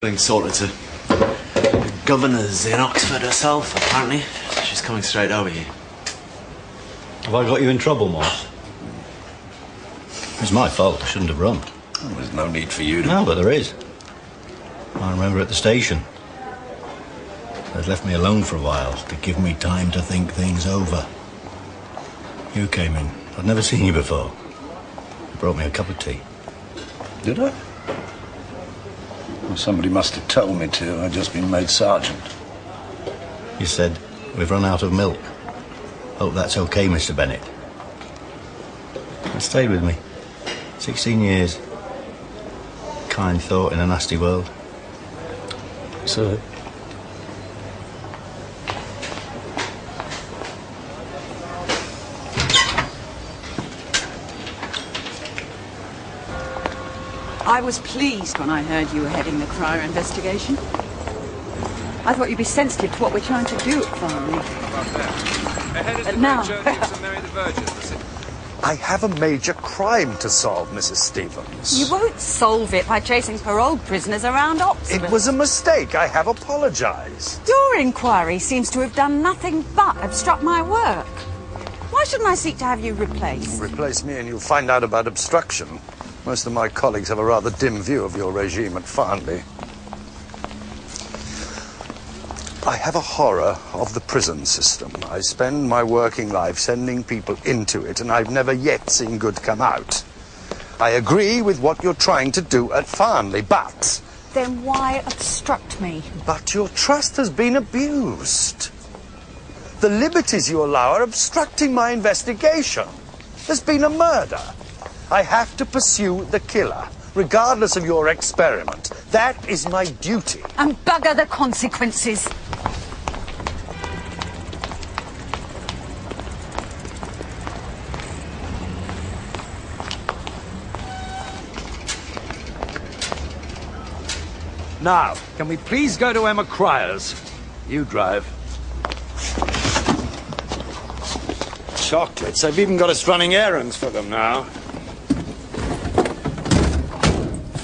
Being sorted to the governor's in Oxford herself, apparently. She's coming straight over here. Have I got you in trouble, Morse? It's my fault. I shouldn't have run. Well, there's no need for you to... No, but there is. I remember at the station. They'd left me alone for a while to give me time to think things over. You came in. I'd never seen you before. You brought me a cup of tea. Did I? Well, somebody must have told me to. I'd just been made sergeant. You said, we've run out of milk. Hope that's okay, Mr. Bennett. It stayed with me. 16 years. Kind thought in a nasty world. So... I was pleased when I heard you were heading the Cryer investigation. I thought you'd be sensitive to what we're trying to do at Farnley. But now... I have a major crime to solve, Mrs. Stevens. You won't solve it by chasing paroled prisoners around Oxford. It was a mistake. I have apologized. Your inquiry seems to have done nothing but obstruct my work. Why shouldn't I seek to have you replaced? Replace me and you'll find out about obstruction. Most of my colleagues have a rather dim view of your regime at Farnley. I have a horror of the prison system. I spend my working life sending people into it, and I've never yet seen good come out. I agree with what you're trying to do at Farnley, but... Then why obstruct me? But your trust has been abused. The liberties you allow are obstructing my investigation. There's been a murder. I have to pursue the killer, regardless of your experiment. That is my duty. And bugger the consequences. Now, can we please go to Emma Cryer's? You drive. Chocolates. I've even got us running errands for them now.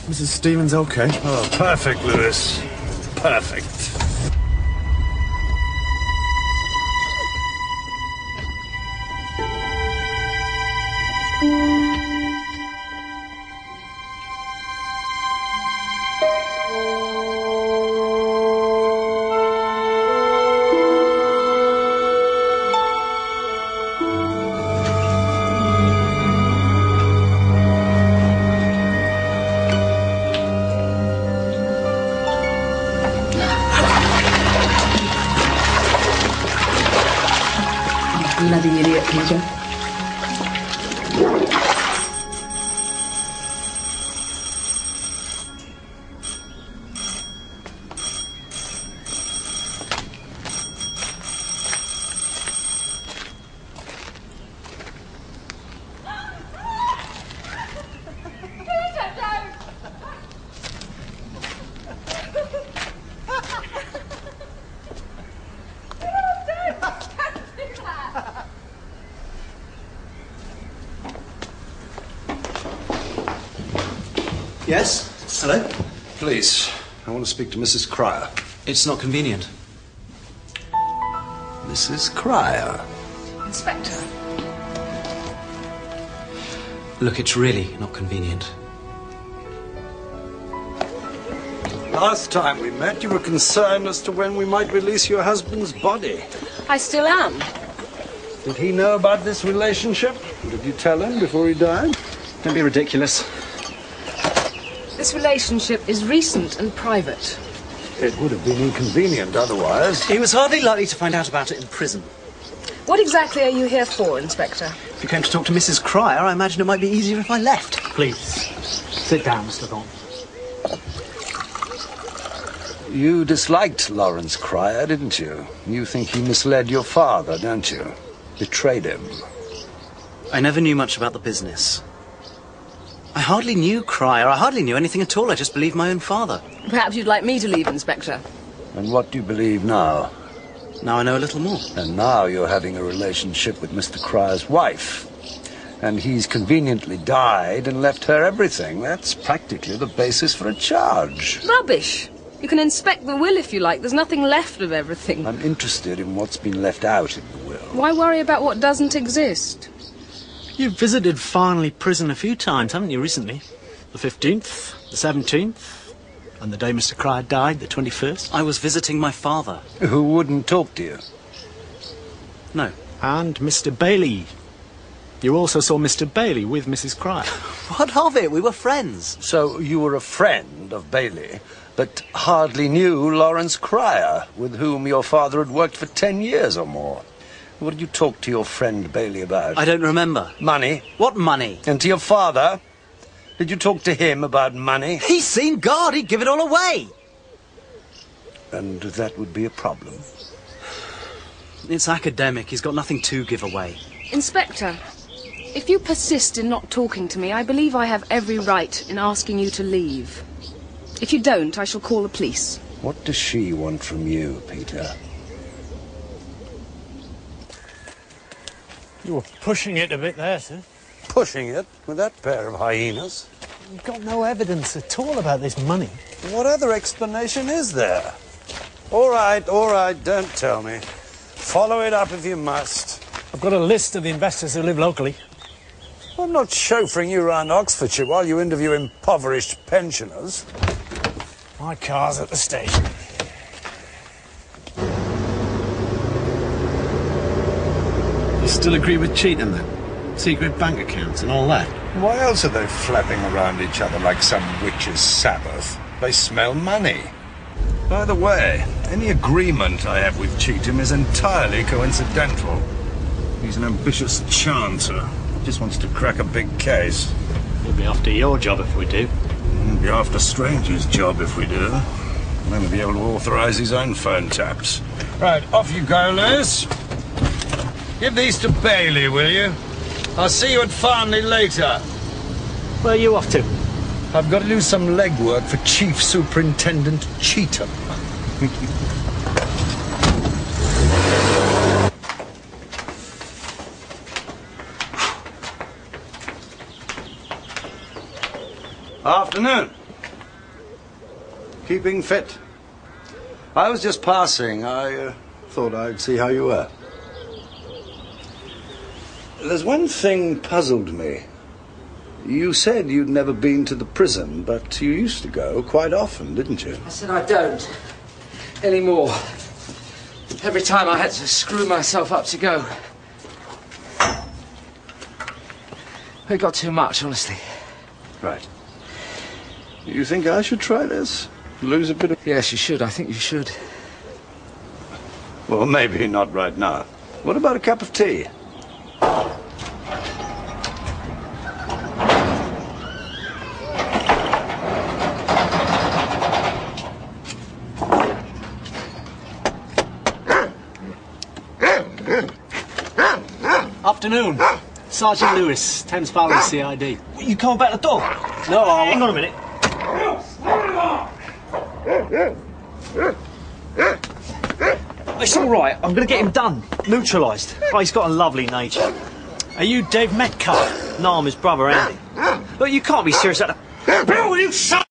Mrs. Stevens okay? Oh, perfect, Lewis. Perfect. Bloody idiot, Peter. Yes? Hello? Please, I want to speak to Mrs. Cryer. It's not convenient. Mrs. Cryer? Inspector. Look, it's really not convenient. Last time we met, you were concerned as to when we might release your husband's body. I still am. Did he know about this relationship? Did you tell him before he died? Don't be ridiculous. This relationship is recent and private. It would have been inconvenient otherwise. He was hardly likely to find out about it in prison. What exactly are you here for, Inspector? If you came to talk to Mrs. Cryer, I imagine it might be easier if I left. Please, sit down, Mr. Bond. You disliked Lawrence Cryer, didn't you? You think he misled your father, don't you? Betrayed him. I never knew much about the business. I hardly knew Cryer. I hardly knew anything at all. I just believed my own father. Perhaps you'd like me to leave, Inspector. And what do you believe now? Now I know a little more. And now you're having a relationship with Mr. Cryer's wife. And he's conveniently died and left her everything. That's practically the basis for a charge. Rubbish. You can inspect the will if you like. There's nothing left of everything. I'm interested in what's been left out in the will. Why worry about what doesn't exist? You've visited Farnley Prison a few times, haven't you, recently? The 15th, the 17th, and the day Mr. Cryer died, the 21st. I was visiting my father. Who wouldn't talk to you? No. And Mr. Bailey. You also saw Mr. Bailey with Mrs. Cryer. What of it? We were friends. So you were a friend of Bailey, but hardly knew Lawrence Cryer, with whom your father had worked for 10 years or more. What did you talk to your friend Bailey about? I don't remember. Money. What money? And to your father? Did you talk to him about money? He's seen God. He'd give it all away. And that would be a problem. It's academic. He's got nothing to give away. Inspector, if you persist in not talking to me, I believe I have every right in asking you to leave. If you don't, I shall call the police. What does she want from you, Peter? You were pushing it a bit there, sir. Pushing it with that pair of hyenas. You've got no evidence at all about this money. What other explanation is there? All right, don't tell me. Follow it up if you must. I've got a list of the investors who live locally. I'm not chauffeuring you around Oxfordshire while you interview impoverished pensioners. My car's at the station. You still agree with cheating then? Secret bank accounts and all that? Why else are they flapping around each other like some witch's Sabbath? They smell money. By the way, any agreement I have with Cheetham is entirely coincidental. He's an ambitious chancer. Just wants to crack a big case. We'll be after your job if we do. We'll be after Strange's job if we do. And then he'll be able to authorise his own phone taps. Right, off you go, Lewis. Give these to Bailey, will you? I'll see you at Farnley later. Where are you off to? I've got to do some legwork for Chief Superintendent Cheetham. Afternoon. Keeping fit. I was just passing. I thought I'd see how you were. There's one thing puzzled me. You said you'd never been to the prison, but you used to go quite often, didn't you? I said I don't. Anymore. Every time I had to screw myself up to go. It got too much, honestly. Right. You think I should try this? Lose a bit of... Yes, you should. I think you should. Well, maybe not right now. What about a cup of tea? Afternoon. Sergeant Lewis, Thames Valley CID. You come back the door? No, Hang on a minute. It's all right. I'm going to get him done. Neutralised. Oh, he's got a lovely nature. Are you Dave Metcalf? No, I'm his brother, Andy. Look, you can't be serious at the... Bill, will you shut